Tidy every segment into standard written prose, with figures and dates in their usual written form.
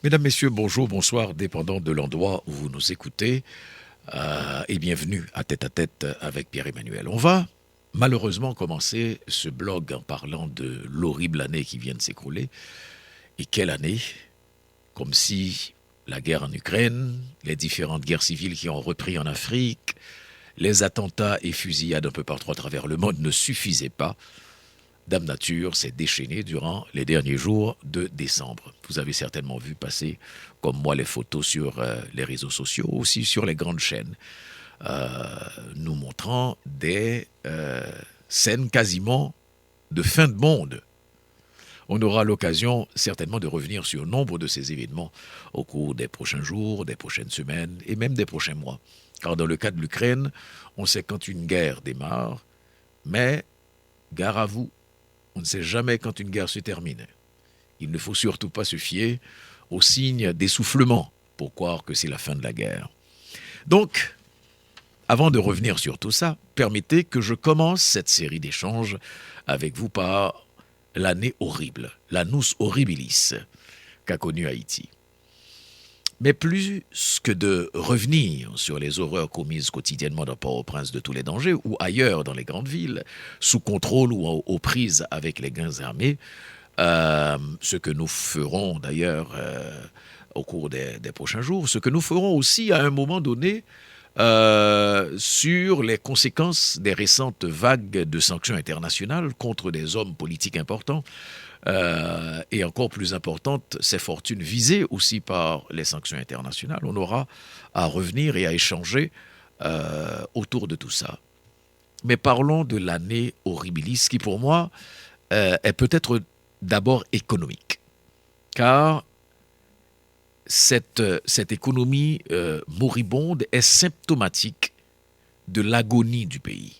Mesdames, Messieurs, bonjour, bonsoir, dépendant de l'endroit où vous nous écoutez, et bienvenue à Tête avec Pierre-Emmanuel. On va malheureusement commencer ce blog en parlant de l'horrible année qui vient de s'écrouler. Et quelle année! Comme si la guerre en Ukraine, les différentes guerres civiles qui ont repris en Afrique, les attentats et fusillades un peu partout à travers le monde ne suffisaient pas. Dame Nature s'est déchaînée durant les derniers jours de décembre. Vous avez certainement vu passer, comme moi, les photos sur les réseaux sociaux, aussi sur les grandes chaînes, nous montrant des scènes quasiment de fin de monde. On aura l'occasion certainement de revenir sur nombre de ces événements au cours des prochains jours, des prochaines semaines et même des prochains mois. Car dans le cas de l'Ukraine, on sait quand une guerre démarre, mais gare à vous, on ne sait jamais quand une guerre se termine. Il ne faut surtout pas se fier aux signes d'essoufflement pour croire que c'est la fin de la guerre. Donc, avant de revenir sur tout ça, permettez que je commence cette série d'échanges avec vous par l'année horrible, l'annus horribilis qu'a connue Haïti. Mais plus que de revenir sur les horreurs commises quotidiennement dans Port-au-Prince de tous les dangers ou ailleurs dans les grandes villes, sous contrôle ou aux prises avec les gangs armés, ce que nous ferons d'ailleurs au cours des prochains jours, ce que nous ferons aussi à un moment donné sur les conséquences des récentes vagues de sanctions internationales contre des hommes politiques importants, et encore plus importante, ces fortunes visées aussi par les sanctions internationales. On aura à revenir et à échanger autour de tout ça. Mais parlons de l'année horribilis qui, pour moi, est peut-être d'abord économique. Car cette économie moribonde est symptomatique de l'agonie du pays.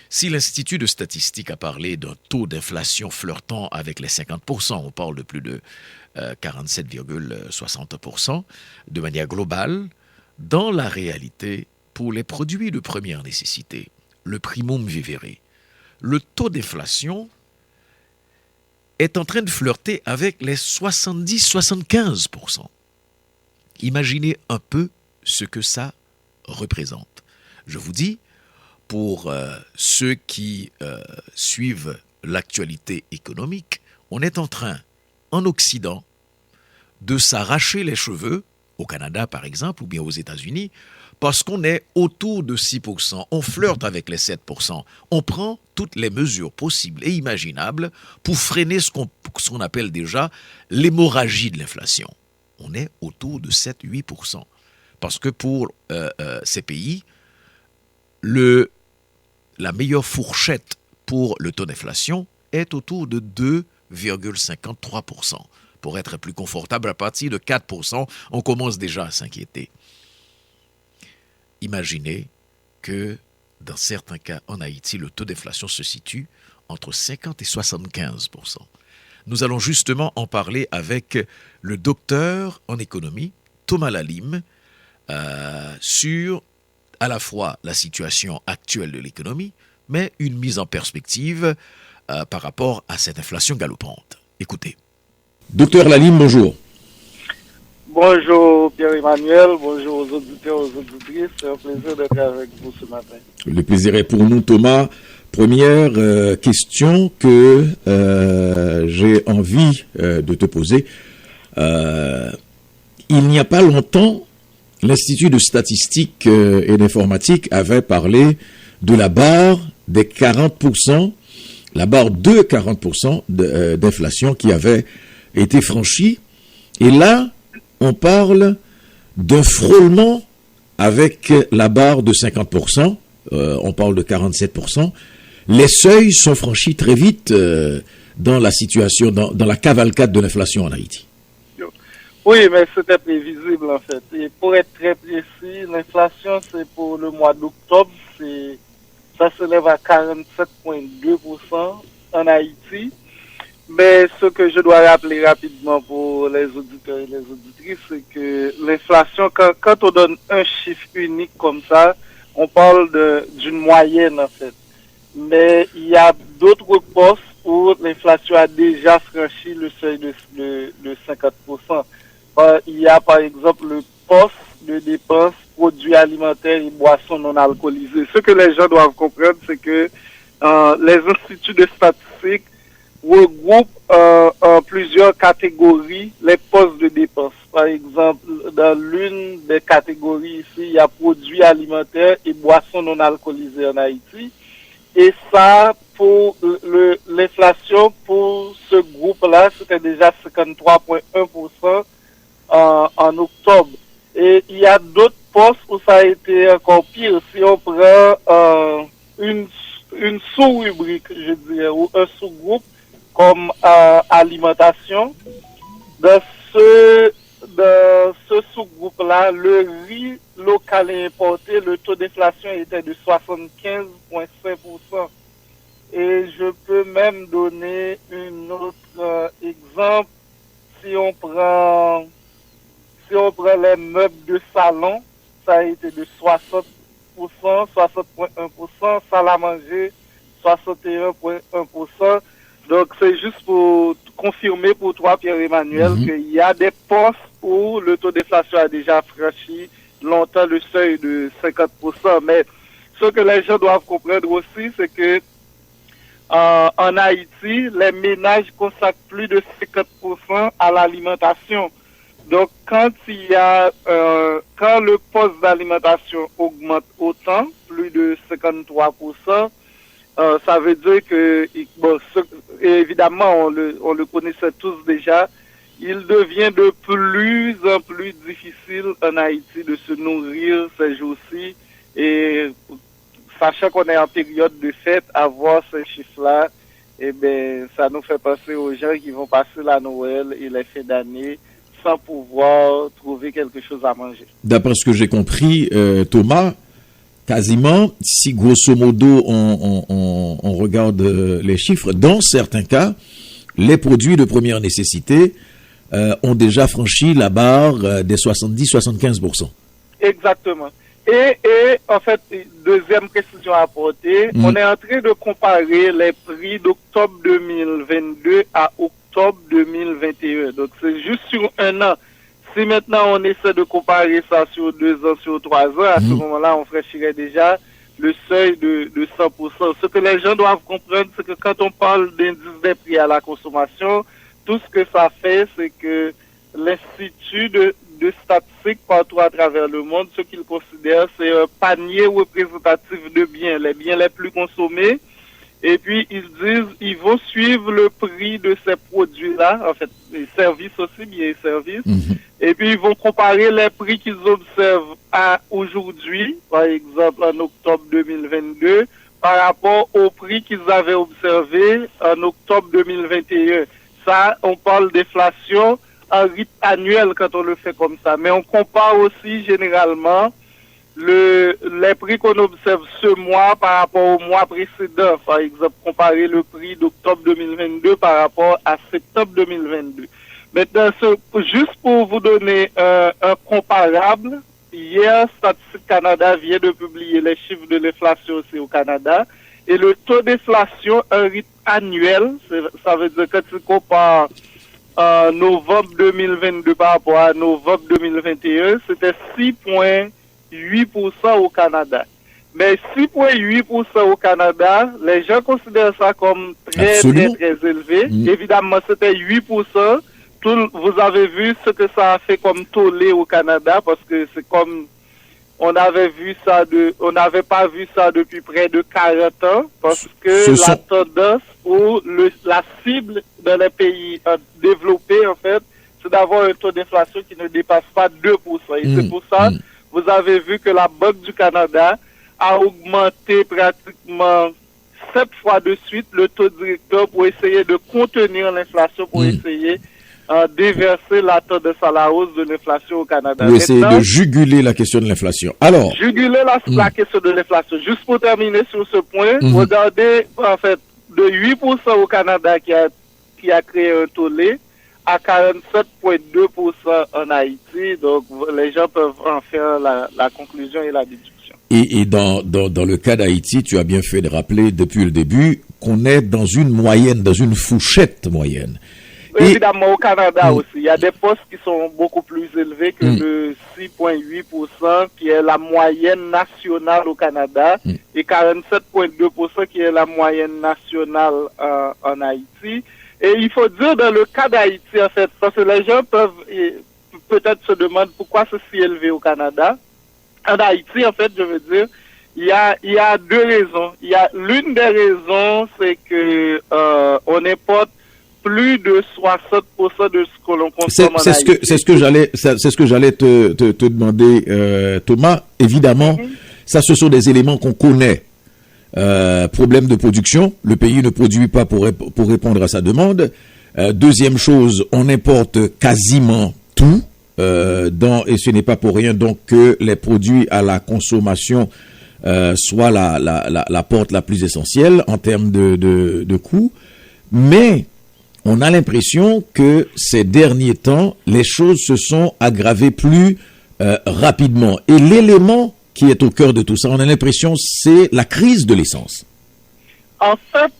Si l'Institut de statistique a parlé d'un taux d'inflation flirtant avec les 50%, on parle de plus de 47,60% de manière globale, dans la réalité, pour les produits de première nécessité, le primum vivere, le taux d'inflation est en train de flirter avec les 70-75%. Imaginez un peu ce que ça représente. Je vous dis, pour ceux qui suivent l'actualité économique, on est en train, en Occident, de s'arracher les cheveux, au Canada par exemple, ou bien aux États-Unis, parce qu'on est autour de 6%, on flirte avec les 7%, on prend toutes les mesures possibles et imaginables pour freiner ce qu'on appelle déjà l'hémorragie de l'inflation. On est autour de 7-8%. Parce que pour ces pays, la meilleure fourchette pour le taux d'inflation est autour de 2,53%. Pour être plus confortable, à partir de 4%, on commence déjà à s'inquiéter. Imaginez que dans certains cas en Haïti, le taux d'inflation se situe entre 50 et 75%. Nous allons justement en parler avec le docteur en économie, Thomas Lalime, sur à la fois la situation actuelle de l'économie, mais une mise en perspective par rapport à cette inflation galopante. Écoutez. Docteur Lalime, bonjour. Bonjour Pierre-Emmanuel, bonjour aux auditeurs, aux auditrices. C'est un plaisir d'être avec vous ce matin. Le plaisir est pour nous, Thomas. Première question que j'ai envie de te poser. Il n'y a pas longtemps, l'Institut de statistique et d'informatique avait parlé de la barre des 40%, la barre de 40% d'inflation qui avait été franchie. Et là, on parle d'un frôlement avec la barre de 50%, on parle de 47%. Les seuils sont franchis très vite dans la situation, dans la cavalcade de l'inflation en Haïti. Oui, mais c'était prévisible en fait. Et pour être très précis, l'inflation, c'est pour le mois d'octobre, ça s'élève à 47,2% en Haïti. Mais ce que je dois rappeler rapidement pour les auditeurs et les auditrices, c'est que l'inflation, quand on donne un chiffre unique comme ça, on parle d'une moyenne en fait. Mais il y a d'autres postes où l'inflation a déjà franchi le seuil de 50%. Il y a par exemple le poste de dépenses, produits alimentaires et boissons non alcoolisées. Ce que les gens doivent comprendre, c'est que les instituts de statistique regroupent en plusieurs catégories les postes de dépenses. Par exemple, dans l'une des catégories ici, il y a produits alimentaires et boissons non alcoolisées en Haïti. Et ça, pour l'inflation, pour ce groupe-là, c'était déjà 53,1% en octobre. Et il y a d'autres postes où ça a été encore pire. Si on prend une sous-rubrique, je dirais, ou un sous-groupe comme alimentation, dans ce sous-groupe-là, le riz local et importé, le taux d'inflation était de 75,5%. Et je peux même donner un autre exemple. Si on prend les meubles de salon, ça a été de 60%, 60,1%, salle à manger, 61,1%. Donc, c'est juste pour confirmer pour toi, Pierre-Emmanuel, qu'il y a des postes où le taux d'inflation a déjà franchi longtemps le seuil de 50%. Mais ce que les gens doivent comprendre aussi, c'est que en Haïti, les ménages consacrent plus de 50% à l'alimentation. Donc, quand quand le poste d'alimentation augmente autant, plus de 53%, ça veut dire que, bon, évidemment, on le connaissait tous déjà, il devient de plus en plus difficile en Haïti de se nourrir ces jours-ci. Et sachant qu'on est en période de fête, avoir ces chiffres-là, eh ben, ça nous fait penser aux gens qui vont passer la Noël et les fêtes d'année sans pouvoir trouver quelque chose à manger. D'après ce que j'ai compris, Thomas, quasiment, si grosso modo on regarde les chiffres, dans certains cas, les produits de première nécessité ont déjà franchi la barre des 70-75%. Exactement. Et en fait, deuxième précision à apporter, on est en train de comparer les prix d'octobre 2022 à octobre 2021. Donc c'est juste sur un an. Si maintenant on essaie de comparer ça sur 2 ans, sur 3 ans, à ce moment-là, on franchirait déjà le seuil de 100%. Ce que les gens doivent comprendre, c'est que quand on parle d'indice des prix à la consommation, tout ce que ça fait, c'est que l'Institut de statistique partout à travers le monde, ce qu'ils considèrent, c'est un panier représentatif de biens, les biens les plus consommés. Et puis, ils disent, ils vont suivre le prix de ces produits-là, en fait, les services aussi, biens et services. Et puis, ils vont comparer les prix qu'ils observent à aujourd'hui, par exemple, en octobre 2022, par rapport au prix qu'ils avaient observé en octobre 2021. Ça, on parle d'inflation en rythme annuel quand on le fait comme ça. Mais on compare aussi généralement les prix qu'on observe ce mois par rapport au mois précédent. Par exemple, comparer le prix d'octobre 2022 par rapport à septembre 2022. Maintenant, juste pour vous donner un comparable, hier, Statistique Canada vient de publier les chiffres de l'inflation aussi au Canada. Et le taux d'inflation en rythme annuel, ça veut dire que tu compares novembre 2022 par rapport à novembre 2021, c'était 6,8% au Canada. Mais 6,8% au Canada, les gens considèrent ça comme très élevé. Évidemment, c'était 8%. Vous avez vu ce que ça a fait comme tollé au Canada, parce que c'est comme on n'avait pas vu ça depuis près de 40 ans, parce que la tendance ou la cible dans les pays développés, en fait, c'est d'avoir un taux d'inflation qui ne dépasse pas 2%. Et c'est pour ça, vous avez vu que la Banque du Canada a augmenté pratiquement 7 fois de suite le taux directeur pour essayer de contenir l'inflation, pour essayer déverser la tendance à la hausse de l'inflation au Canada. Pour essayer de juguler la question de l'inflation. Alors, juguler la question de l'inflation. Juste pour terminer sur ce point, regardez, en fait, de 8% au Canada qui a créé un tollé à 47,2% en Haïti. Donc, les gens peuvent en faire la conclusion et la déduction. Et dans le cas d'Haïti, tu as bien fait de rappeler depuis le début qu'on est dans une moyenne, dans une fourchette moyenne. Évidemment, au Canada aussi, il y a des postes qui sont beaucoup plus élevés que le 6,8% qui est la moyenne nationale au Canada et 47,2% qui est la moyenne nationale en Haïti. Et il faut dire dans le cas d'Haïti, en fait, parce que les gens peuvent peut-être se demander pourquoi c'est si élevé au Canada. En Haïti, en fait, je veux dire, il y a deux raisons. L'une des raisons, c'est que on importe plus de 60% de ce que l'on consomme en Haïti. C'est ce que j'allais te demander, Thomas. Évidemment, ça, ce sont des éléments qu'on connaît. Problème de production, le pays ne produit pas pour répondre à sa demande. Deuxième chose, on importe quasiment tout, et ce n'est pas pour rien donc que les produits à la consommation soient la porte la plus essentielle en termes de coûts. Mais on a l'impression que ces derniers temps, les choses se sont aggravées plus rapidement. Et l'élément qui est au cœur de tout ça, on a l'impression, c'est la crise de l'essence. En fait,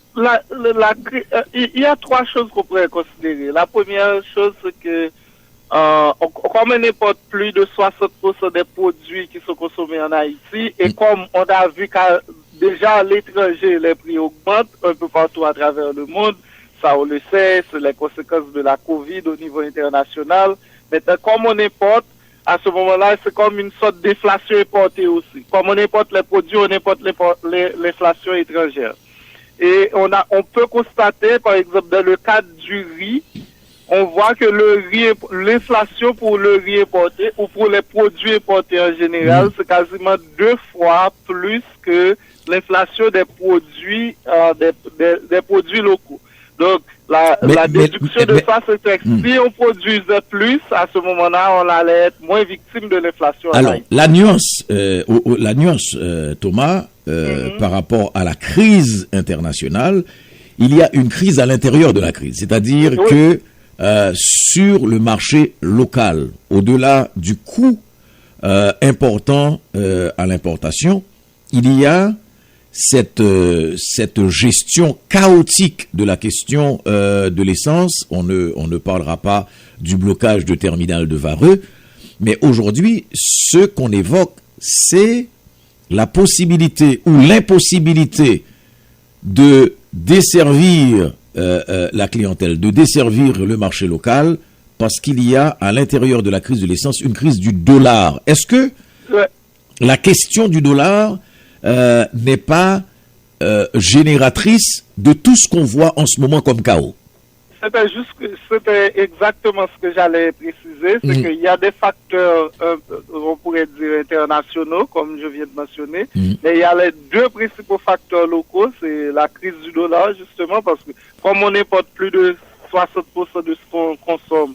il y a trois choses qu'on pourrait considérer. La première chose, c'est que comme on n'importe plus de 60% des produits qui sont consommés en Haïti, et comme on a vu que déjà à l'étranger, les prix augmentent un peu partout à travers le monde, ça on le sait, c'est les conséquences de la Covid au niveau international. Maintenant, comme on importe, à ce moment-là, c'est comme une sorte d'inflation importée aussi. Comme on importe les produits, on importe l'inflation étrangère. Et on peut constater, par exemple, dans le cadre du riz, on voit que l'inflation pour le riz importé ou pour les produits importés en général, c'est quasiment 2 fois plus que l'inflation des produits locaux. Donc, la déduction de ça, c'est que si on produisait plus, à ce moment-là, on allait être moins victime de l'inflation. Alors, la nuance, Thomas, par rapport à la crise internationale, il y a une crise à l'intérieur de la crise. C'est-à-dire que sur le marché local, au-delà du coût important à l'importation, il y a cette gestion chaotique de la question de l'essence. On ne parlera pas du blocage de terminal de Vareux, mais aujourd'hui, ce qu'on évoque, c'est la possibilité ou l'impossibilité de desservir la clientèle, de desservir le marché local, parce qu'il y a à l'intérieur de la crise de l'essence une crise du dollar. Est-ce que la question du dollar n'est pas génératrice de tout ce qu'on voit en ce moment comme chaos? C'était exactement ce que j'allais préciser, c'est qu'il y a des facteurs, on pourrait dire internationaux, comme je viens de mentionner, mais il y a les deux principaux facteurs locaux, c'est la crise du dollar, justement, parce que comme on importe plus de 60% de ce qu'on consomme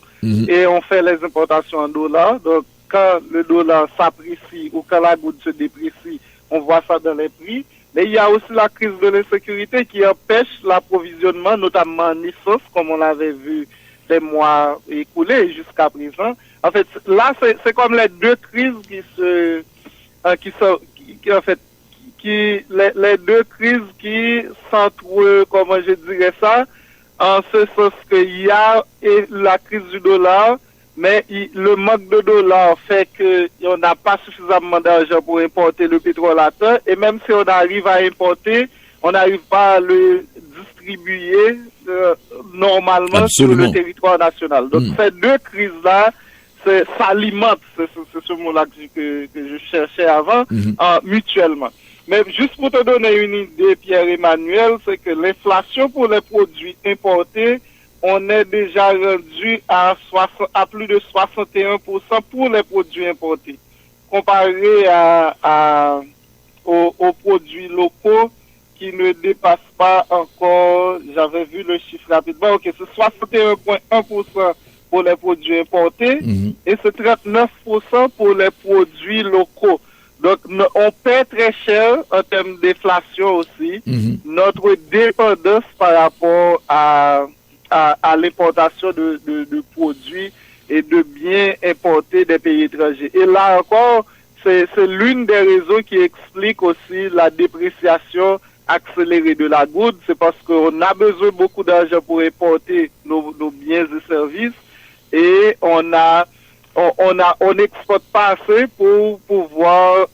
et on fait les importations en dollars, donc quand le dollar s'apprécie ou quand la goutte se déprécie, on voit ça dans les prix. Mais il y a aussi la crise de l'insécurité qui empêche l'approvisionnement, notamment en essence, comme on l'avait vu les mois écoulés jusqu'à présent. En fait, là, c'est comme les deux crises les deux crises qui comment je dirais ça, en ce sens qu'il y a la crise du dollar, mais le manque de dollars fait qu'on n'a pas suffisamment d'argent pour importer le pétrole à terre, et même si on arrive à importer, on n'arrive pas à le distribuer normalement sur le territoire national. Donc ces deux crises-là s'alimentent, c'est ce mot-là que je cherchais avant, mutuellement. Mais juste pour te donner une idée, Pierre-Emmanuel, c'est que l'inflation pour les produits importés, on est déjà rendu à plus de 61% pour les produits importés. Comparé aux produits locaux qui ne dépassent pas encore, j'avais vu le chiffre rapidement, ok, c'est 61,1% pour les produits importés et c'est 39% pour les produits locaux. Donc, on paie très cher en termes d'inflation aussi, notre dépendance par rapport à l'importation de produits et de biens importés des pays étrangers. Et là encore, c'est l'une des raisons qui explique aussi la dépréciation accélérer de la goutte, c'est parce qu'on a besoin de beaucoup d'argent pour importer nos biens et services et on n'exporte pas assez pour pouvoir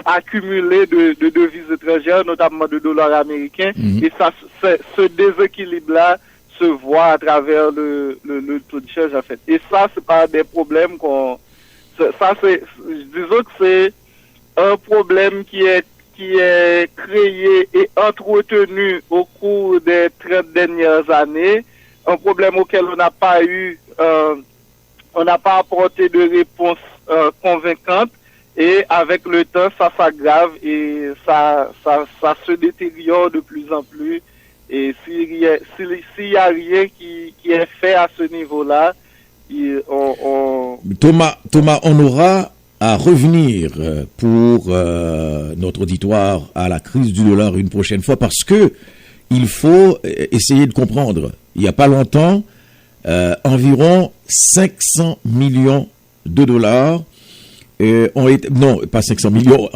accumuler de devises étrangères, notamment de dollars américains. Et ça, ce déséquilibre-là se voit à travers le taux de change en fait. Et ça, c'est pas des problèmes disons que c'est un problème qui est créé et entretenu au cours des 30 dernières années, un problème auquel on n'a pas apporté de réponse convaincante, et avec le temps, ça s'aggrave et ça se détériore de plus en plus. Et s'il y a rien qui est fait à ce niveau-là, Thomas, on aura à revenir pour notre auditoire à la crise du dollar une prochaine fois, parce que il faut essayer de comprendre. Il n'y a pas longtemps, environ 500 millions de dollars ont été... Non, pas 500 millions.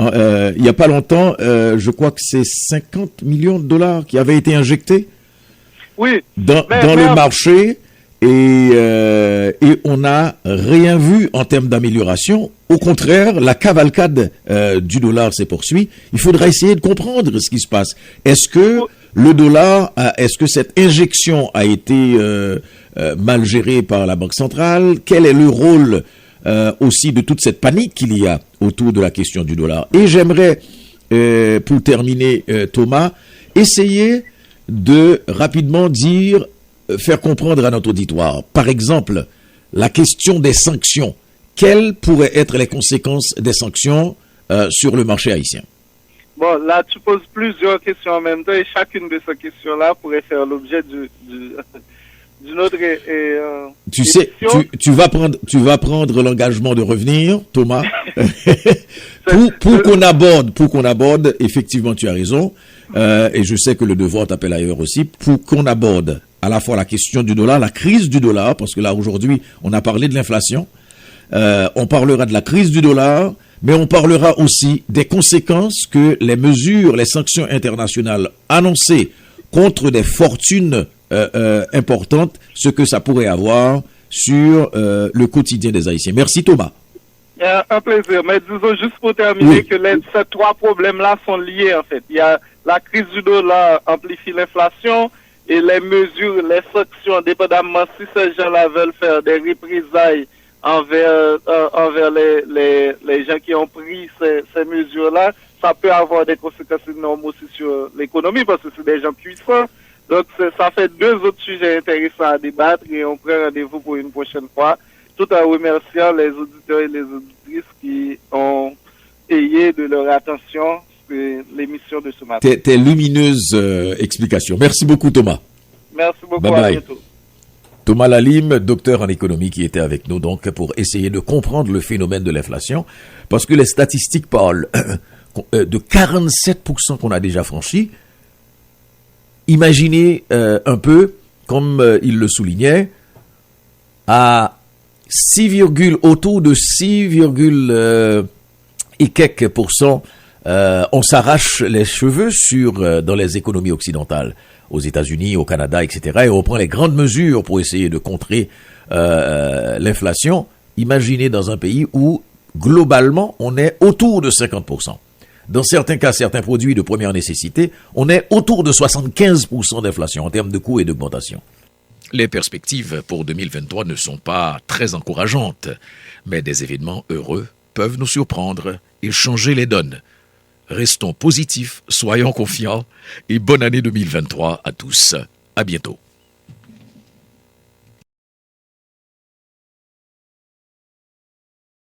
Il n'y a pas longtemps, je crois que c'est 50 millions de dollars qui avaient été injectés dans le marché. Et on n'a rien vu en termes d'amélioration. Au contraire, la cavalcade du dollar se poursuit. Il faudra essayer de comprendre ce qui se passe. Est-ce que le dollar, est-ce que cette injection a été mal gérée par la Banque centrale? Quel est le rôle aussi de toute cette panique qu'il y a autour de la question du dollar? Et j'aimerais, pour terminer, Thomas, essayer de rapidement faire comprendre à notre auditoire, par exemple, la question des sanctions. Quelles pourraient être les conséquences des sanctions sur le marché haïtien? Bon, là, tu poses plusieurs questions en même temps et chacune de ces questions-là pourrait faire l'objet d'une autre tu sais, tu vas prendre l'engagement de revenir, Thomas, pour qu'on aborde, effectivement, tu as raison, et je sais que le devoir t'appelle ailleurs aussi, pour qu'on aborde à la fois la question du dollar, la crise du dollar, parce que là, aujourd'hui, on a parlé de l'inflation, on parlera de la crise du dollar, mais on parlera aussi des conséquences que les sanctions internationales annoncées contre des fortunes importantes, ce que ça pourrait avoir sur le quotidien des Haïtiens. Merci Thomas. Un plaisir, mais disons juste pour terminer que ces trois problèmes-là sont liés en fait. Il y a la crise du dollar amplifie l'inflation et les mesures, les sanctions, dépendamment si ces gens-là veulent faire des représailles envers les gens qui ont pris ces mesures-là, ça peut avoir des conséquences énormes aussi sur l'économie parce que c'est des gens puissants. Donc ça fait deux autres sujets intéressants à débattre et on prend rendez-vous pour une prochaine fois, tout en remerciant les auditeurs et les auditrices qui ont payé de leur attention l'émission de ce matin. Tes lumineuses explications. Merci beaucoup Thomas. Merci beaucoup, bye bye. À bientôt. Thomas Lalime, docteur en économie, qui était avec nous donc pour essayer de comprendre le phénomène de l'inflation, parce que les statistiques parlent de 47% qu'on a déjà franchi. Imaginez un peu, comme il le soulignait, à autour de 6, et quelques pourcents, on s'arrache les cheveux dans les économies occidentales, aux États-Unis, au Canada, etc. Et on prend les grandes mesures pour essayer de contrer l'inflation. Imaginez dans un pays où, globalement, on est autour de 50%. Dans certains cas, certains produits de première nécessité, on est autour de 75% d'inflation en termes de coûts et d'augmentation. Les perspectives pour 2023 ne sont pas très encourageantes, mais des événements heureux peuvent nous surprendre et changer les donnes. Restons positifs, soyons confiants et bonne année 2023 à tous. À bientôt.